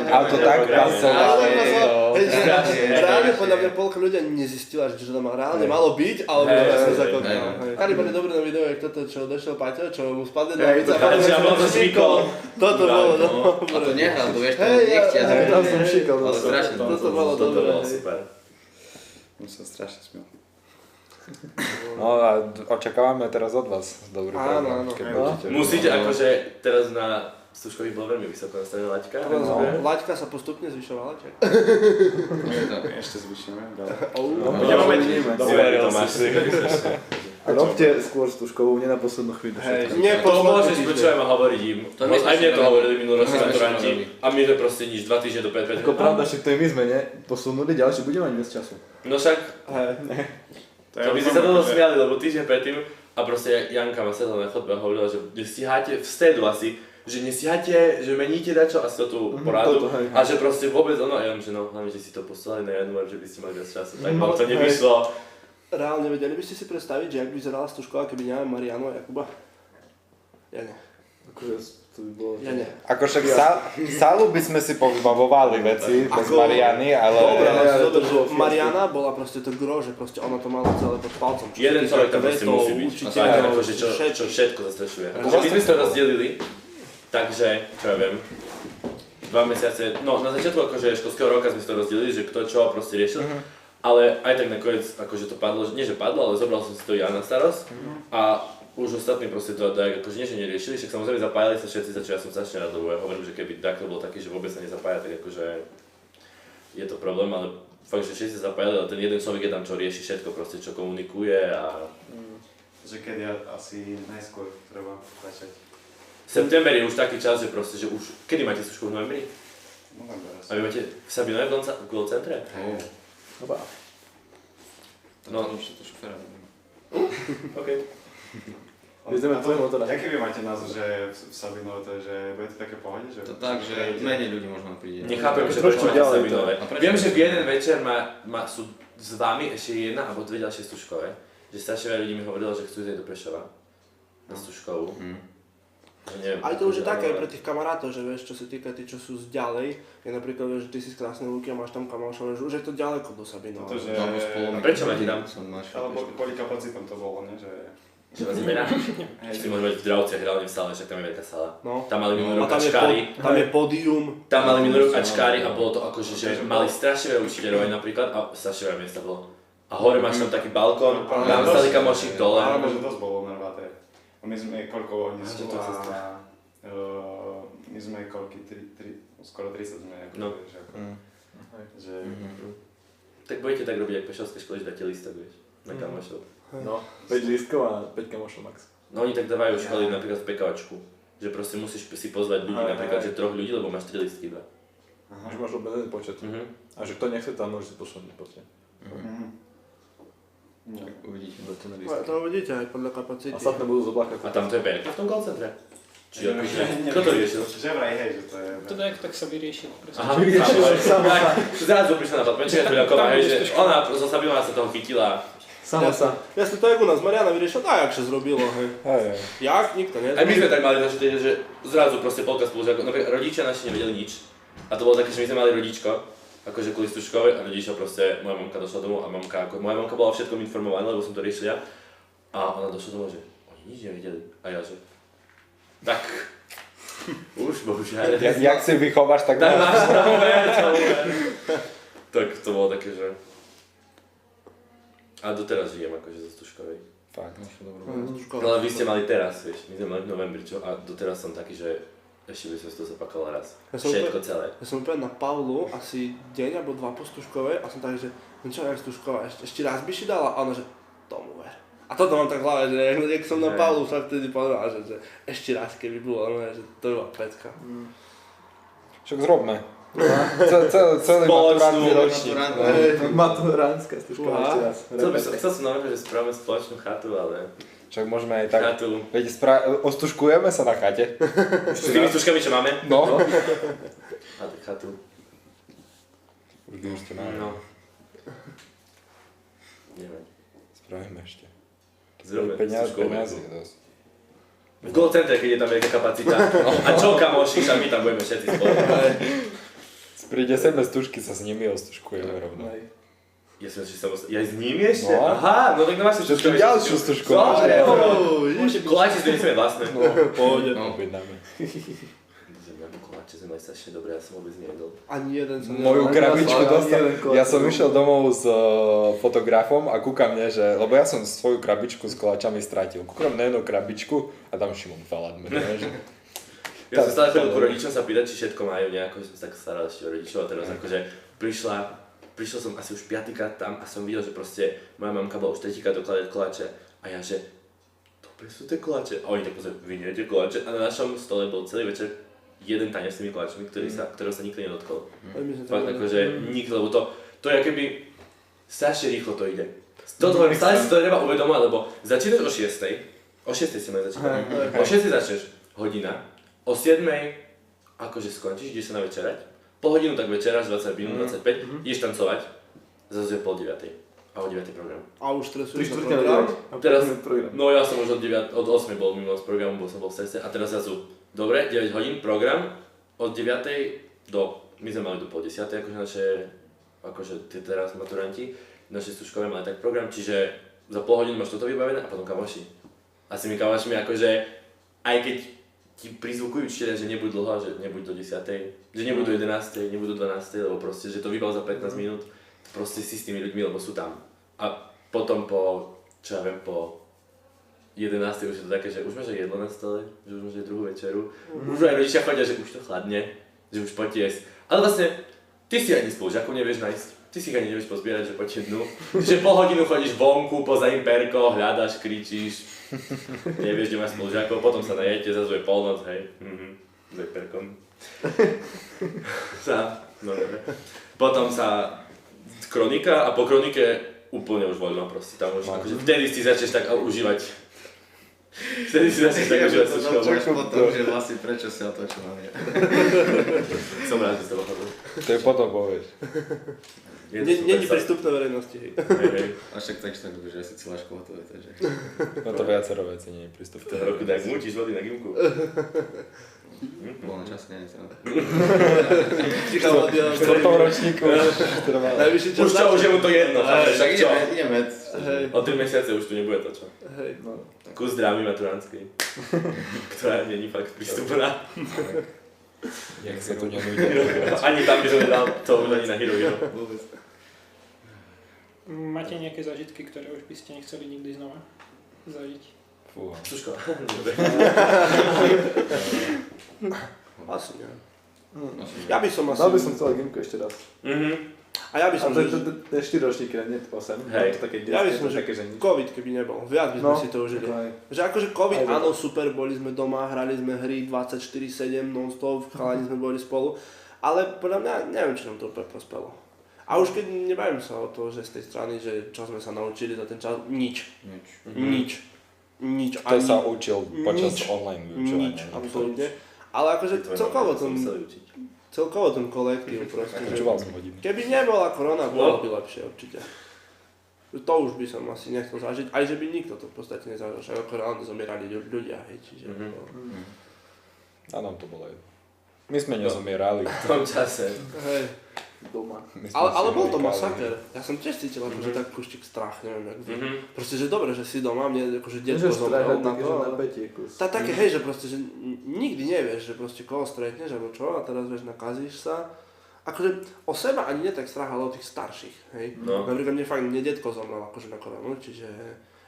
A to tak pasovalo. Reálne podľa mňa polka ľudia nezistila, že to tam reálne malo byť, ale Hej, sa hej, zakopal. hej. Kari boli dobré na video, jak toto, čo došiel Paťo, čo mu spadne na Hej, ulicu. to Aďo, ja bol to švikol. Toto bolo No. A to nehral, to vieš, to Hej, nechtia. ja- Tam som šikal. Ale strašne to Toto bolo Toto dobré. bolo hej. super. Som sa strašne smial. No a očakávame teraz od vás dobrý Áno, program, áno. keď No. budete. Musíte akože teraz na Stužkových bolo veľmi vysoko nastavená laťka. No, laťka sa postupne zvyšovala, čak. Ešte zvyšíme, ďalej. Budeme mať Dobre, Dobre, Tomáš. A robte skôr Stužkovú, nie na poslednú chvíľu. Hej, všetko. nie To môžeš, týždeň. počujem a hovoriť im. To my sme Aj mne si to robili. hovorili minuloroční My sme si maturanti. robili. A my sme proste nič, 2 týždne do 5. Ako pravda, však to je my sme, ne? Posunuli ďalšie, budeme mať viac času. No však, Hej. to by si sa toto smiali, lebo týždeň predtým a proste Janka ma sedla na chodbe a hovorila, že nestíháte v stredu asi, že nestíháte, že meníte dačo asi tú porádu toto, hej. a že proste vôbec ono, a ja viem, že no, hlavne, že si to poslali na január, že by ste mali viac času, tak No, to hej. nevyšlo. Reálne vedeli by ste si predstaviť, že ak by vyzerala Stužková, keby nemáme Marianu a Jakuba? Ja nie. Akože to by bolo... Ja nie. Ako však sálu by sme si povybavovali veci bez Ako- Mariany, ale... Dobre, ale ale to bolo fiasko. Mariana bola proste to gro, že proste ona to mala celé pod palcom. Čo Jeden sa týka človek tam proste kvetov, musí byť, a učiteľov, tak akože čo všetkých. všetko zastrešuje. Ako Akože my sme vlastne to rozdelili, takže, čo ja viem, 2 mesiace, no na začiatku akože školského roka sme si to rozdelili, že kto čo proste riešil, ale aj tak nakoniec akože to padlo, nie že padlo, ale zobral som si to ja na starosť a už ostatní proste to tak akože nie, že neriešili, však samozrejme zapájali sa všetci, za čo ja som strašne rád, lebo ja hovorím, že keby takto bol taký, že vôbec sa nezapája, tak akože je to problém, ale fakt, že všetci sa zapájali, ale ten jeden človek je tam, čo rieši všetko proste, čo komunikuje a Že kedy asi najskôr treba začať. september je už taký čas, že proste, že už, kedy máte skúšku v novembri? November asi. A vy máte v Sabinove v Goal Centre? Oba. No. Ešte to šoféra. OK. Ideme tvojim motora. Aký vy máte názor, že v Sabinove to je, že bude to také pohode? Že To tak, že menej ľudí možno príde. Nechápem, že Trošku prečo máte ďalej Sabinove. to. A prečo? Viem, že v jeden večer sú s vami ešte jedna alebo dve ďalšie Stužkové. Že strašne veľa ľudí mi hovorilo, že chcú ísť do Prešova. Na Stužkovú. Neviem, Aj to už je akože, také aj ale- pre tých kamarátov, že vieš, čo sa týka tí, čo sú ďalej, je napríklad, vieš, že ty si z Krásnej Lúky a máš tam kamošov, že už je to ďaleko do Sabinova. To, že... Alebo spolu. A prečo máte tam? Som našiel. Ale kvôli kapacitom to bolo, ne? Že... Že vás nemerá? Že si môžeme mať v Dravciach, reálne v sále, však tam je veľká sála. No. Tam mali minulý A rok tam je, ačkári. tam je pódium. Tam mali minulý rok ačkári a bolo to akože, že mali strašne veľa učiteľov aj napríklad a strašne veľa miesta bolo. A hore máš tam taký balkón, tam stali kamoši dole. Áno, že dosť bolo narvaté. A my sme koľko oni sú Čo to a... my sme koľky, skoro 30 sme ako, No. že ako, že... Tak budete tak robiť, ak pešovské školy, že dáte listok, vieš, na kamošov. No, 5 lístkov a 5 kamošov max. No oni tak dávajú školy napríklad v PKčku, že proste musíš si pozvať ľudí, Hej, napríklad, hej. že 3 ľudí, lebo máš 3 listky iba. Už máš obmedzený počet. A že kto nechce tam, môže si posunúť proste. Tak uvidíte. Dáte na No, lístky. to uvidíte aj podľa kapacity. A ostatné budú z obláka. A tam to je veľké v tom call centre? Či Neviem, akože, neviem. kto to riešil? Že vraj hej, že to je... To tak sa vyriešilo. proste. Aha, zrazu prišla na to, počkaj chvíľaková, hej, že ona zo Sabinova sa toho chytila Samo sa. Jasne, to jak u nás Mariana vyriešila, tak jak sa zrobilo, hej. Hej. Jak? Nikto Aj my nezrobil. sme tak mali naše tie, že zrazu proste polka spolužiakov, napríklad rodičia naši nevedeli nič. A to bolo také, že my sme mali rodičko, akože kvôli Stužkovej a rodičia proste, moja mamka došla domov a moja mamka bola o všetkom informovaná, lebo som to riešil ja. A ona došla domov, že oni nič nevedeli. A ja, že tak, už bohužiaľ. Jak si vychováš, tak Tak máš to ver. Tak to bolo také, že... A doteraz žijem akože zo Stužkovej. Fakt. Ale vy ste mali teraz, vieš, my sme mali v novembri, čo? A doteraz som taký, že ešte by som si to zapakal raz. Ja som Všetko celé. Ja som úplne na Pavlu asi deň alebo 2 po Stužkovej a som tak, že no čo, jak Stužková, ešte raz by si dala? A ona, že tomu ver. A toto mám tak v hlave, že jak som na Pavlu sa vtedy povedal, že ešte raz keby bolo, no, že to bola pecka. Však zrobme. Celý maturantný ročník. Maturánska Stužková ešte raz. Chcel som navrhnúť, že spravíme spoločnú chatu, ale... Však môžeme aj tak. Chatu. Veď ostužkujeme sa na chate. S tými stužkami, čo máme? No. A tak chatu. Už by už to máme. No. Neviem. Spravíme ešte. Zrobíme Peniazy stužkovú. dosť. V call centre, keď je tam veľká kapacita. A čo kamoši, a my tam budeme všetci spolu. Príde sem bez stužky, sa s nimi ostužkujeme rovno. Ja som si ja s ním ešte? No. Aha, no tak na vás Čo tu ďalšiu stužku máš? Koláči sme vlastné. No, pohode. No, objednáme. Koláče sme mali strašne dobré, ja som vôbec nejedol. Ani jeden som Moju nedal. krabičku Ani dostal. jeden koláč Ja som nebol. išiel domov s fotografom a kúkam mne, že... Lebo ja som svoju krabičku s koláčami stratil. Kúkam na jednu krabičku a tam Šimon Falát menuje, že... Ja som stále chodil ku rodičom sa pýtať, či všetko majú nejako, že som sa tak staral ešte o rodičov a teraz akože prišiel som asi už 5-krát tam a som videl, že proste moja mamka bola už 3-krát dokladať koláče a ja že dobre sú tie koláče a oni tak pozreli, vy nejete koláče a na našom stole bol celý večer jeden tanier s tými koláčmi, ktorého sa nikto nedotkol. Fakt akože nikto, lebo to je keby strašne rýchlo to ide. Toto hovorím, stále si to treba uvedomať, lebo začínaš o 6:00, o 6:00 si mali začínať, o 6:00 začneš hodina, o 7:00 akože skončíš, ideš sa na večerať, pol hodinu tak večeráš, 20 minút, 25, ideš tancovať, zase je 8:30 a o 9:00 program. A už stresuješ na 3/4 program? Teraz, program. no ja som už od 8:00 bol mimo z programu, som bol v strese a teraz zase, dobre, 9 hodín program, od 9:00 do, my sme mali do 9:30, akože naše, akože tí teraz maturanti, naše stužkové mali tak program, čiže za pol hodinu máš toto vybavené a potom kamoši. A s tými kamošmi akože, aj keď ti prizvukujú učiteľia, že nebuď dlho, že nebuď do 10:00, že nebuď do 11:00, nebuď do 12:00, lebo proste, že to vybav za 15 minút, proste si s tými ľuďmi, lebo sú tam. A potom po, čo ja viem, po 11:00 už je to také, že už máš aj jedlo na stole, že už máš aj druhú večeru, už aj rodičia chodia, že už to chladne, že už poďte jesť. Ale vlastne, ty si ani spolužiakov nevieš nájsť, ty si ich ani nevieš pozbierať, že poďte dnu, že pol hodinu chodíš vonku, poza imperko, hľadaš, kričíš, nevieš, kde máš spolužiakov, potom sa najete, zase je polnoc, hej, s imperkom. No dobre. Potom sa kronika a po kronike úplne už voľno proste, tam už akože vtedy si začneš tak užívať. Vtedy si začneš tak užívať Čo súčko. potom, že vlastne prečo si otočil na mňa. Som rád, že z toho chodil. To je potom povieš. Není prístupné verejnosti, hej. Hej. A však tak už asi celá škola to je, takže... No to viacero veci nie je V prístup. toho roku tak mutíš vody na gymku. Voľný čas nie je to. V tom ročníku trvalo. Najvyšší čas Už čo, už je mu to jedno, chápeš, Tak tak čo? ideme. Hej, O 3 mesiace už tu nebude to čo. hej, no. Kus drámy maturantskej, ktorá není fakt prístupná. Jak sa tu nenúdi. Ani tam by som nedal to ani na Hero Hero. Vôbec. Máte nejaké zážitky, ktoré už by ste nechceli nikdy znova zažiť? Fúha. Suško. Dobre. Asi nie. Ja by som asi... Dal by som celé gimku ešte raz. A ja by A som... to je 4 ročníky, nie 8. Hej. To také Ja by detské, som, to že také, že nič. COVID keby nebol, viac by sme No, si to užili. ako aj. Že akože COVID, Aj áno, super, boli sme doma, hrali sme hry 24/7 non-stop, chalani sme boli spolu, ale podľa mňa neviem, či nám to úplne prospelo. A už keď nebavím sa o to, že z tej strany, že čo sme sa naučili za ten čas, nič. Nič. Kto sa učil počas Nič. online Nič, vyučovania? absolútne. Ale akože celkovo ten kolektív proste. že Počúval som hodinu. Keby nebola korona, bolo by lepšie určite. To už by som asi nechcel zažiť, aj že by nikto to v podstate nezažil, však ako reálne zomierali ľudia, hej, čiže... A nám to bolo jedno. My sme nezomierali. V tom čase. Hej. Doma. Ale bol to masaker. Ja som tiež cítil akože tak kuštík strach, neviem jak vy. Proste, že dobre, že si doma, mne akože detko zomrel na to, ale... Také hej, že proste, že nikdy nevieš, že proste koho stretneš, alebo čo, a teraz vieš, nakazíš sa. Akože o seba ani nie tak strach, ale o tých starších, hej. No. Napríklad mne detko zomrel akože na koronu, čiže...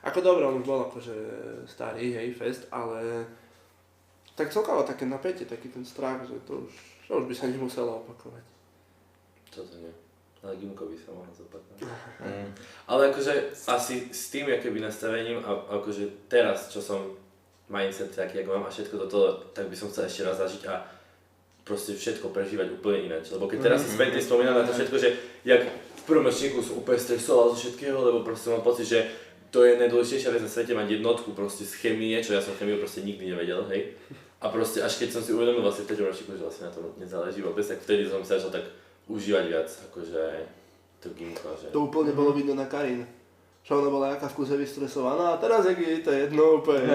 Ako dobre, on už bol akože starý, hej, fest, ale... Tak celkovo také napätie, taký ten strach, že to už by sa nemuselo opakovať. Toto nie. Ale Gimkovi sa mohlo zopakovať. Ale akože asi s tým akoby nastavením a akože teraz, čo som mindset taký, ako mám a všetko toto, tak by som chcel ešte raz zažiť a proste všetko prežívať úplne ináč. Lebo keď teraz si späť spomínam na to všetko, že jak v prvom ročníku som úplne stresoval zo všetkého, lebo proste mám pocit, že to je najdôležitejšia vec na svete mať jednotku proste z chémie, čo ja som chémiu proste nikdy nevedel, hej. A proste až keď som si uvedomil vlastne v 3. ročníku, že vlastne na tom nezáleží vôbec, tak vtedy som sa začal tak užívať viac, akože to gimko, že... To úplne bolo vidno na Karin. Že ona bola jaká v kuse vystresovaná a teraz jak je to jedno úplne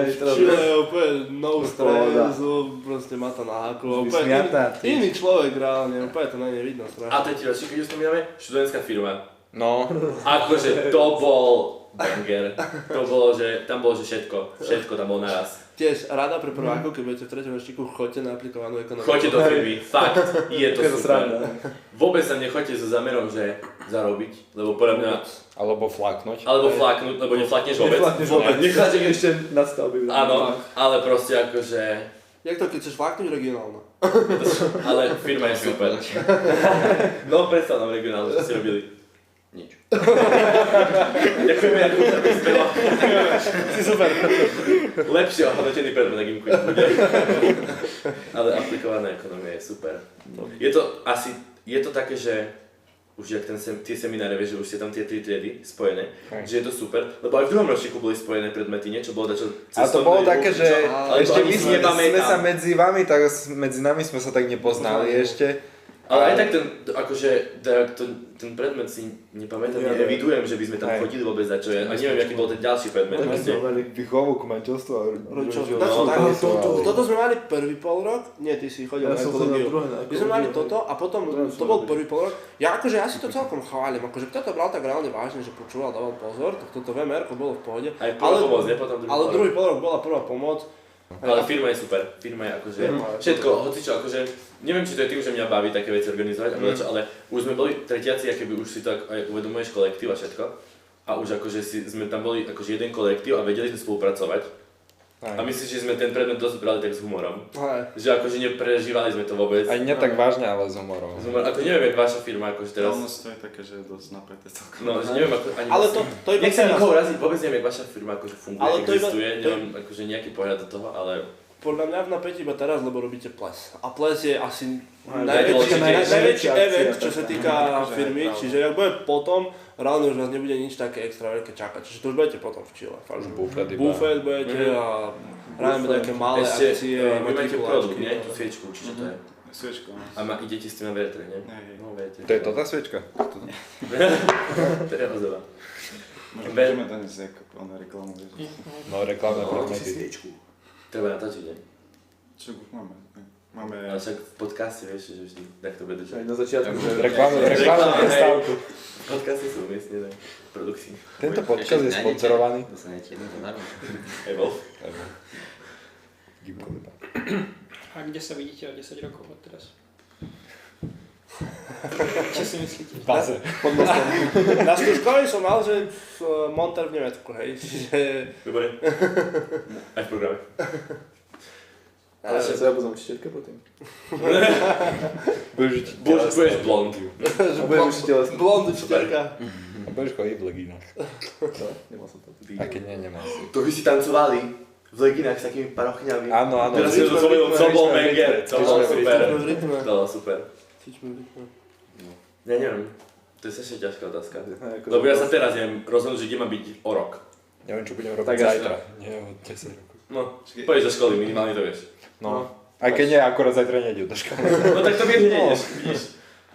úplne no stress, proste má to na háku, úplne iný človek reálne, úplne to na nej vidno strašne. A 3. ročník, keď už spomíname, študentská firma. No. Akože to bol banger. To bolo, že tam bolo, že všetko tam bolo naraz. Tiež rada pre prvákov, keď budete v 3. ročníku, choďte na aplikovanú ekonomiku. Choďte do firmy, fakt, je to super. Vôbec sa nechoďte so zámerom, že zarobiť, lebo podľa mňa... Alebo flaknúť. Alebo flaknúť, lebo neflakneš vôbec. Necháte ešte na stavby. Áno, ale proste akože... Jak to, keď chceš flaknúť regionálno? Ale firma je super. No predstav nám regionálne, čo ste robili. Nič. Ďakujeme, ako sa prispela. Si super. Lepšie ohodnotený predmet na gimku bude. Ale aplikovaná ekonomia je super. Je to asi, je to také, že už jak tie semináre, vieš, že už ste tam tie 3 triedy spojené, že je to super, lebo aj v 2. ročníku boli spojené predmety, niečo bolo dačo cestovné. A to bolo také, že ešte my sme sa medzi vami, tak medzi nami sme sa tak nepoznali ešte. Ale aj tak ten predmet si nepamätám, neevidujem, že by sme tam chodili vôbec za čo je. A neviem, aký bol ten ďalší predmet. Výchovu, kmeťovstvo a Toto sme mali prvý polrok, nie, ty si chodil na ekológiu. My sme mali toto a potom to bol prvý polrok. Ja si to celkom chválim, akože kto to bral tak reálne vážne, že počúval, dával pozor, tak toto VMR bolo v pohode. Aj prvá pomoc, ne? Potom ale druhý polrok bola prvá pomoc. Ale firma je super, firma je akože všetko, hocičo akože, neviem či to je tým, že mňa baví také veci organizovať, ale už sme boli tretiaci, akoby už si to aj uvedomuješ kolektív a všetko. A už akože sme tam boli akože jeden kolektív a vedeli sme spolupracovať. A myslím, že sme ten predmet dosť brali tak s humorom. Že akože neprežívali sme to vôbec. Aj nie tak vážne, ale s humorom. Ako neviem, jak vaša firma akože teraz... To je také, že je dosť napäté celkom. No, že neviem ako ani... Ale to iba nechcem nikoho raziť, vôbec neviem, jak vaša firma akože funguje, ale existuje, neviem akože nejaký pohľad do toho, ale... Podľa mňa v napätí iba teraz, lebo robíte ples. A ples je asi najdôležitejší najväčší event, čo sa týka firmy, čiže ak bude potom, reálne už vás nebude nič také extra veľké čakať, čiže to už budete potom v Chile. Bufet budete a ráme nejaké malé akcie. Vy máte produkt, nie? Tú sviečku, čiže to je. Sviečku, no. A idete s tým na vetre, nie? No, viete. To je to tá sviečka? To je rozhová. Môžeme to dnes ako reklamu, vieš. No, reklamné predmety. Treba natočiť, nie? Čo už máme? Máme... Ale však v podcaste vieš, že vždy takto bude držať. Na začiatku, že... Reklamnú prestávku. Podcasty sú umiestnené v produkcii. Tento podcast je sponzorovaný. Dostanete jedno zadarmo. Hej, Wolf. A kde sa vidíte o 10 rokov od teraz? Čo si myslíte? Báze. Na skúškovi som mal, že v Monter v Nemecku, hej, čiže... Dobre. Aj v programe. Ale ja budem učiteľka potom. Budeš blond. Budem učiteľa. Blond učiteľka. Budeš chodiť v legínach. Nemal som to. A keď nie, nemal si. To by si tancovali v leginách s takými parochňami. Áno. Teraz si to spomenul, to bol banger. To bolo super. To bolo super. Ja neviem. To je strašne ťažká otázka. Lebo ja sa teraz neviem rozhodnúť, že kde má byť o rok. Neviem, čo budem robiť zajtra. Nie, o 10 rokov. No, pôjdeš do školy, minimálne to vieš. No. Aj keď nie, akorát zajtra nejdem do školy. No tak to vieš, nejdeš, vidíš.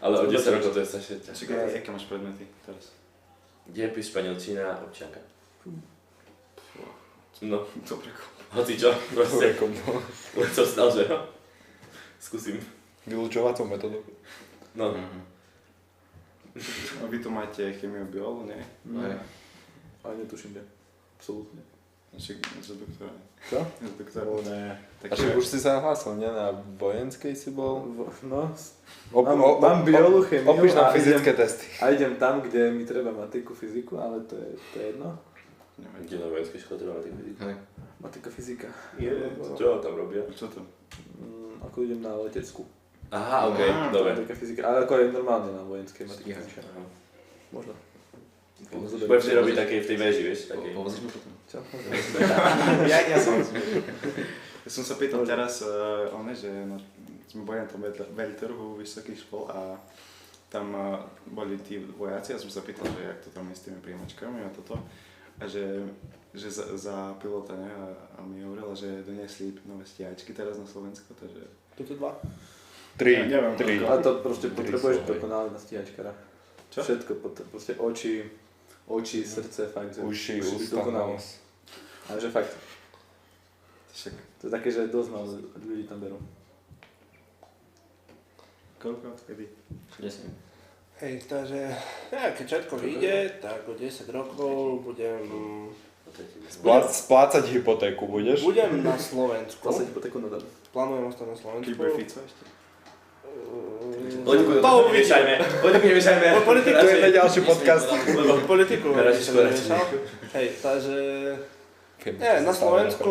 Ale o 10 rokov to je strašne ťažké. Čakaj, aké máš predmety teraz? Dejepis, španielčina, občianka. No, Dobre. hoci čo, proste. Rekom, no. Len som si dal, že no. Skúsim. Vylúčovacou metodou. No. A vy tu máte chemiu, biolu, nie? Hej. Ale netuším, že. Absolútne. Z doktora. Čo? Z doktora. Ne. A však už si sa hlásil, nie? Na vojenskej si bol? No, mám biolu, chemiu Opíš nám a fyzické testy. a idem tam, kde mi treba matiku, fyziku, ale to je jedno. Kde na vojenskej škole treba mať fyziku? Hej. Matika, fyzika. Čo tam robia? Čo to? Ako idem na leteckú. Aha, okej, dobre. Matika, fyzika, ale ako je normálne na vojenskej matika, fyzika. Aha. Možno. Budeš si robiť také v tej väži, vieš? Také. Povozíš ma potom? Čo? Ja som sa pýtal teraz, že sme boli na tom veľtrhu vysokých škôl a tam boli tí vojaci a som sa pýtal, že jak to tam je s tými príjmačkami a toto. A že za pilota, ne? A mi hovorila, že doniesli nové stíhačky teraz na Slovensko, takže... Toto 2. 3. Ja neviem, 3. A to proste Tri potrebuješ sú, hej. dokonale na stíhačkara. Čo? Všetko, proste oči, srdce, fakt, že Uši, musí byť ústa, dokonalé. nos. Ale že fakt, Však to je také, že dosť málo ľudí tam berú. koľko odkedy? 10. Hej, takže keď všetko vyjde, tak o 10 rokov budem Splácať hypotéku budeš? na Slovensku. Zase hypotéku na dom. Plánujem ostať na Slovensku. Keď bude Fico ešte? Politiku nemiešajme. Politiku nemiešajme. Politiku To je na ďalší podcast. Politiku Radšej som skôr nemiešal. Hej, takže na Slovensku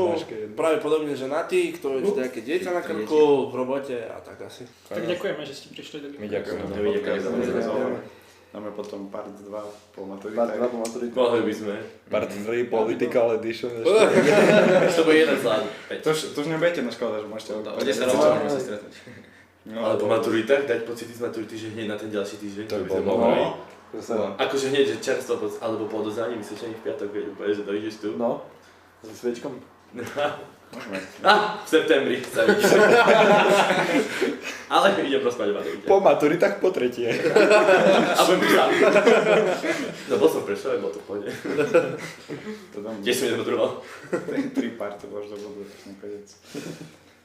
pravdepodobne ženatý, kto je nejaké dieťa na krku, v robote a tak asi. Tak ďakujeme, že ste prišli do My ďakujeme. Ďakujeme. Dáme potom part 2 po maturite. Part 2 po maturite. Mohli by sme. Part 3 Political Edition ešte. To bude jeden slad. To už nebudete na škole, že môžete... O 10 rokov môžeme sa stretnúť. Ale po maturitách dať pocity z maturity, že hneď na ten ďalší týždeň. To by by sme bolo mohli. dobré. Akože hneď, že čerstvo, alebo po odozdání vysvedčení v piatok, keď úplne, že dojdeš tu. No, so sviečkom. Môžeme. V septembri sa vidíme. Ale idem rozprávať maturite. Po maturitách po tretie. A budem písať. No bol som prešiel, bol to v pohode. To dám 10 minút trvalo. 3 party možno budú nakoniec.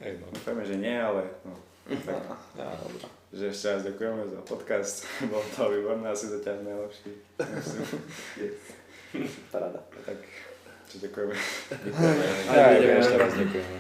Hej, no. Dúfajme, že nie, ale no. Tak, Ja, dobrá. že ešte raz ďakujeme za podcast. Bolo to výborné, asi zatiaľ najlepší. Myslím. Paráda. Tak, čo ďakujeme. Aj, ešte raz ďakujeme.